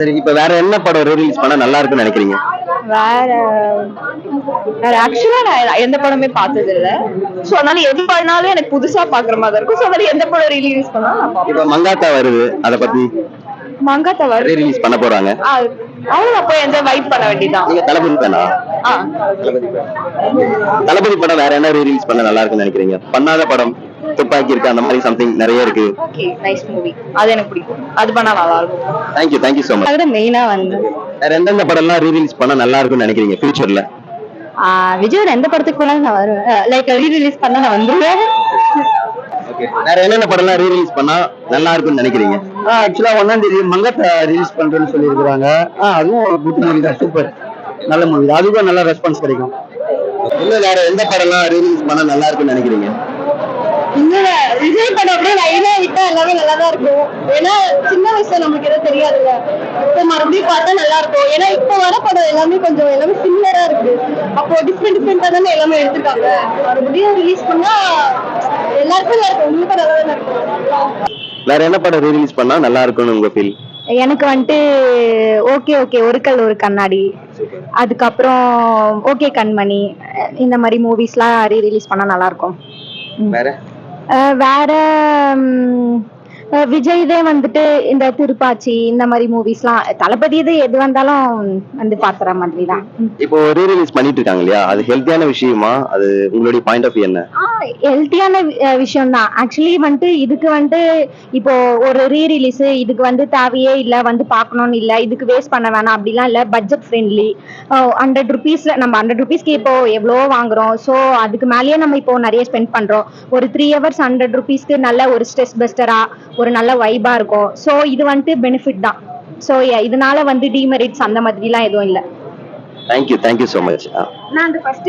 சரி, இப்ப வேற என்ன படம் ரிலீஸ் பண்ணா நல்லா இருக்கும்னு நினைக்கிறீங்க? வேற வேற ஆக்சுவலா நான் எந்த படமே பார்த்தது இல்ல. சோ அதனால எது பண்ணாலும் எனக்கு புதுசா பாக்குற மாதிரி இருக்கும். சோ அதனால எந்த படம் ரிலீஸ் பண்ணா நான் இப்ப பாப்பேன். மங்காத்தா வருது, அத பத்தி மங்காத்தா வருது. ரிலீஸ் பண்ண போறாங்க. அவ்வளவு போய் எந்த வைப் பண்ண வேண்டியதான். நீங்க தளபதி தானா? தளபதி படம் வேற என்ன ரிலீஸ் பண்ண நல்லா இருக்கும்னு நினைக்கிறீங்க? பண்ணாத படம் துப்பாக்கி இருக்கு, அந்த மாதிரி சம்திங் நிறைய இருக்கு. Okay, nice movie. அது எனக்கு பிடிக்கும். அது பண்ணா நல்லா இருக்கும். Thank you so much. அதுல மெயினா வந்து வேற எந்தெந்த படம் எல்லாம் ரிலீஸ் பண்ணா நல்லா இருக்கும்னு நினைக்கிறீங்க ஃபியூச்சர்ல? விஜயோட எந்த படத்துக்கு போனாலும் நான் வருவேன். லைக் ரீ-ரிலீஸ் பண்ணா நான் வந்துருவேன். வேற என்னென்ன படம் எல்லாம் ரிலீஸ் பண்ணா நல்லா இருக்கும்னு நினைக்கிறீங்க? ஆக்சுவலா 1ஆம் தேதி மங்கத்தை ரிலீஸ் பண்றேன்னு சொல்லியிருக்காங்க. அதுவும் ஒரு குட் மூவி தான், சூப்பர் நல்ல மூவி. அதுக்கும் நல்ல ரெஸ்பான்ஸ் கிடைக்கும். இன்னும் வேற எந்த படம் எல்லாம் ரிலீஸ் பண்ணா நல்லா இருக்கும்னு நினைக்கிறீங்க? இன்னும் விஜய் படம் அப்படியே லைனா விட்டா எல்லாமே நல்லா தான் இருக்கும். ஏன்னா சின்ன வயசுல நமக்கு எதுவும் தெரியாதுல்ல. இப்போ மறுபடியும் பார்த்தா நல்லா இருக்கும். ஏன்னா இப்போ வர படம் எல்லாமே கொஞ்சம் எல்லாமே சிமிலரா இருக்கு. அப்போ டிஃப்ரெண்டா தானே எல்லாமே எடுத்துட்டாங்க. மறுபடியும் ரிலீஸ் பண்ணா எல்லாருக்கும் நல்லா இருக்கும். உங்களுக்கு நல்லா தானே இருக்கும். வேற என்ன படம் ரிலீஸ் பண்ணா நல்லா இருக்கும்னு உங்க ஃபீல்? எனக்கு வந்துட்டு ஓகே ஒரு கல் ஒரு கண்ணாடி, அதுக்கப்புறம் ஓகே கண்மணி, இந்த மாதிரி மூவிஸ்லாம் ரீ-ரிலீஸ் பண்ணா நல்லா இருக்கும். வேற வேற விஜய் இதே வந்துட்டு இந்த திருப்பாச்சி இந்த மாதிரி மூவிஸ்லாம் தளபதி இது எது வந்தாலும் வந்து பாக்குற மாதிரி தான். இப்போ ரீ-ரிலீஸ் பண்ணிட்டு இருக்காங்க இல்லையா, அது ஹெல்த்தியான விஷயமா? அது உங்களுடைய பாயிண்ட் ஆஃப் வியூ என்ன? ஹெல்த்தியான விஷயம் தான். ஆக்சுவலி வந்துட்டு இதுக்கு வந்துட்டு இப்போ ஒரு ரீ-ரிலீஸ் இதுக்கு வந்து தேவையே இல்லை, வந்து பார்க்கணும்னு இல்லை, இதுக்கு வேஸ்ட் பண்ண வேணாம் அப்படிலாம் இல்லை. Budget friendly. 100 rupees நம்ம 100 rupeesக்கு இப்போ எவ்வளவோ வாங்குறோம். ஸோ அதுக்கு மேலேயே நம்ம இப்போ நிறைய ஸ்பெண்ட் பண்றோம். ஒரு 3 hours 100 rupeesக்கு நல்ல ஒரு ஸ்ட்ரெஸ் பஸ்டரா ஒரு நல்ல வைபா இருக்கும். ஸோ இது வந்துட்டு பெனிஃபிட் தான். ஸோ இதனால வந்து டிமெரிட்ஸ் அந்த மாதிரிலாம் எதுவும் இல்லை. Thank you so much. நான் அந்த ஃபர்ஸ்ட்